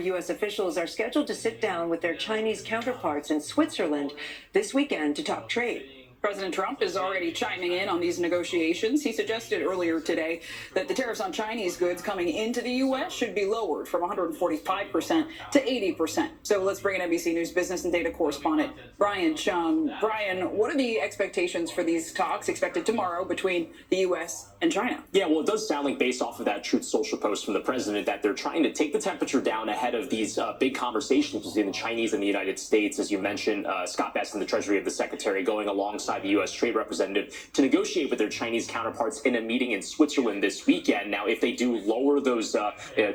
U.S. officials are scheduled to sit down with their Chinese counterparts in Switzerland this weekend to talk trade. President Trump is already chiming in on these negotiations. He suggested earlier today that the tariffs on Chinese goods coming into the U.S. should be lowered from 145% to 80%. So let's bring in NBC News business and data correspondent Brian Chung. Brian, what are the expectations for these talks expected tomorrow between the U.S. and China? Yeah, well, it does sound like, based off of that Truth Social post from the president, that they're trying to take the temperature down ahead of these big conversations between the Chinese and the United States. As you mentioned, Scott Bessent, the Treasury of the Secretary, going alongside the U.S. Trade Representative to negotiate with their Chinese counterparts in a meeting in Switzerland this weekend. Now, if they do lower those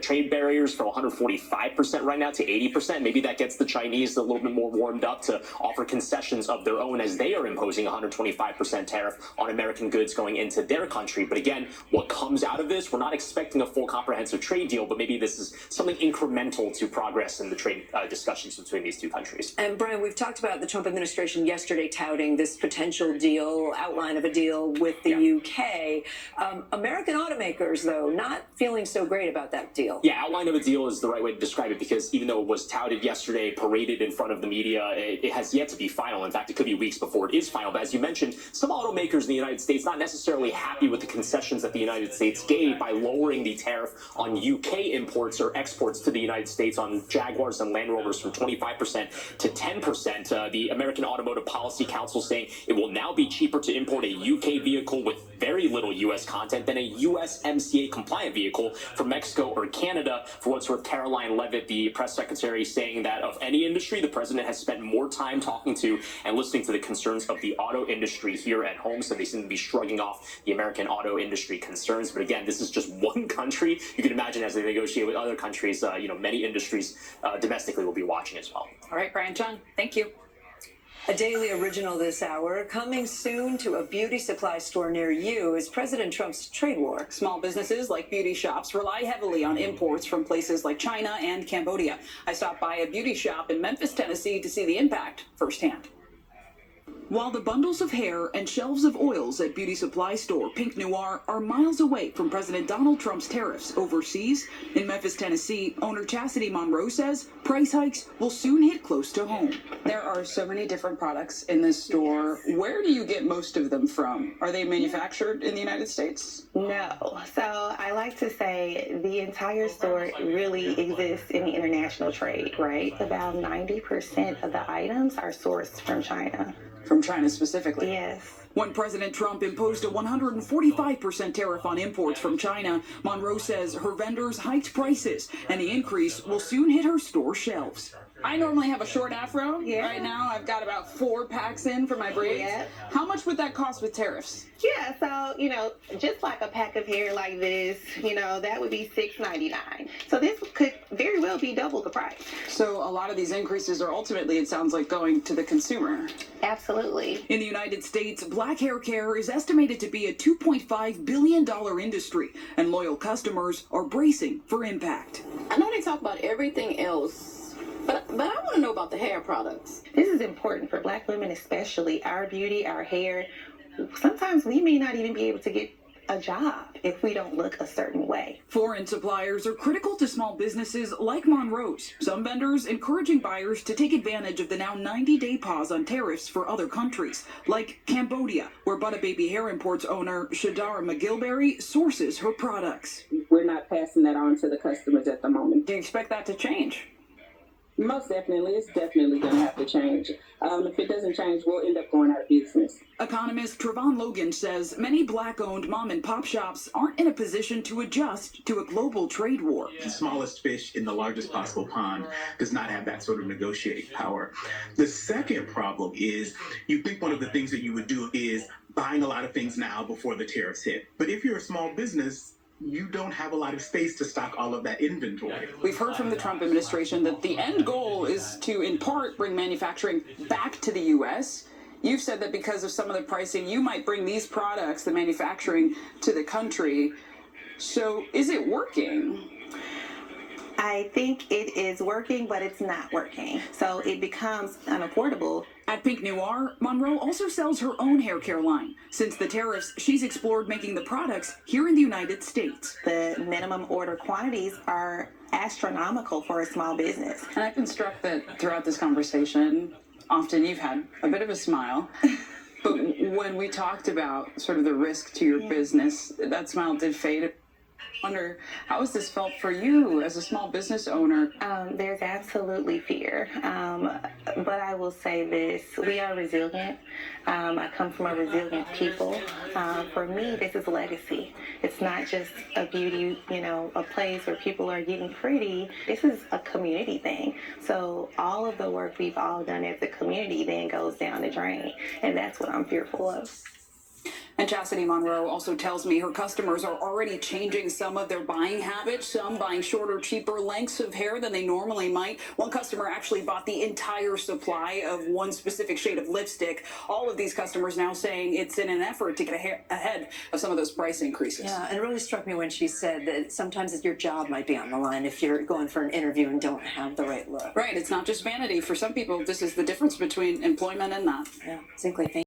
trade barriers from 145% right now to 80%, maybe that gets the Chinese a little bit more warmed up to offer concessions of their own as they are imposing 125% tariff on American goods going into their country. But again, what comes out of this, we're not expecting a full comprehensive trade deal, but maybe this is something incremental to progress in the trade discussions between these two countries. And Brian, we've talked about the Trump administration yesterday touting this potential deal, outline of a deal with the UK. American automakers, though, not feeling so great about that deal. Yeah, outline of a deal is the right way to describe it, because even though it was touted yesterday, paraded in front of the media, it has yet to be final. In fact, it could be weeks before it is final. But as you mentioned, some automakers in the United States not necessarily happy with the concessions that the United States gave by lowering the tariff on UK imports or exports to the United States on Jaguars and Land Rovers from 25% to 10%. The American Automotive Policy Council saying it will now be cheaper to import a UK vehicle with very little U.S. content than a USMCA compliant vehicle from Mexico or Canada. For what's worth, Caroline Leavitt, the press secretary, saying that of any industry, the president has spent more time talking to and listening to the concerns of the auto industry here at home. So they seem to be shrugging off the American auto industry concerns. But again, this is just one country. You can imagine as they negotiate with other countries, many industries domestically will be watching as well. All right, Brian Chung, thank you. A daily original this hour, coming soon to a beauty supply store near you, is President Trump's trade war. Small businesses like beauty shops rely heavily on imports from places like China and Cambodia. I stopped by a beauty shop in Memphis, Tennessee to see the impact firsthand. While the bundles of hair and shelves of oils at beauty supply store Pink Noir are miles away from President Donald Trump's tariffs overseas, in Memphis, Tennessee, owner Chastity Monroe says price hikes will soon hit close to home. There are so many different products in this store. Where do you get most of them from? Are they manufactured in the United States? No. So I like to say the entire store really exists in the international trade, right? About 90% of the items are sourced from China. From China specifically? Yes. When President Trump imposed a 145% tariff on imports from China, Monroe says her vendors hiked prices, and the increase will soon hit her store shelves. I normally have a short afro. Yeah. Right now, I've got about 4 packs in for my braids. Yeah. How much would that cost with tariffs? Yeah, so, just like a pack of hair like this, that would be $6.99. So this could very well be double the price. So a lot of these increases are ultimately, it sounds like, going to the consumer. Absolutely. In the United States, black hair care is estimated to be a $2.5 billion industry, and loyal customers are bracing for impact. I know they talk about everything else, but I want to know about the hair products. This is important for Black women, especially our beauty, our hair. Sometimes we may not even be able to get a job if we don't look a certain way. Foreign suppliers are critical to small businesses like Monroe's. Some vendors encouraging buyers to take advantage of the now 90-day pause on tariffs for other countries, like Cambodia, where Butter Baby Hair Imports owner Shadara McGilberry sources her products. We're not passing that on to the customers at the moment. Do you expect that to change? Most definitely. It's definitely going to have to change. If it doesn't change, we'll end up going out of business. Economist Trevon Logan says many Black-owned mom-and-pop shops aren't in a position to adjust to a global trade war. The smallest fish in the largest possible pond does not have that sort of negotiating power. The second problem is, you think one of the things that you would do is buying a lot of things now before the tariffs hit. But if you're a small business, you don't have a lot of space to stock all of that inventory. We've heard from the Trump administration that the end goal is to, in part, bring manufacturing back to the U.S. You've said that because of some of the pricing, you might bring these products, the manufacturing, to the country. So is it working? I think it is working, but it's not working. So it becomes unaffordable. At Pink Noir, Monroe also sells her own hair care line. Since the tariffs, she's explored making the products here in the United States. The minimum order quantities are astronomical for a small business. And I've been struck that throughout this conversation, often you've had a bit of a smile. But when we talked about sort of the risk to your business, that smile did fade. I wonder, how has this felt for you as a small business owner? There's absolutely fear. But I will say this, we are resilient. I come from a resilient people. For me, this is legacy. It's not just a beauty, a place where people are getting pretty. This is a community thing. So all of the work we've all done as a community then goes down the drain. And that's what I'm fearful of. And Chastity Monroe also tells me her customers are already changing some of their buying habits, some buying shorter, cheaper lengths of hair than they normally might. One customer actually bought the entire supply of one specific shade of lipstick. All of these customers now saying it's in an effort to get ahead of some of those price increases. Yeah, and it really struck me when she said that sometimes your job might be on the line if you're going for an interview and don't have the right look. Right, it's not just vanity. For some people, this is the difference between employment and not. Yeah, Zinkley, thank you.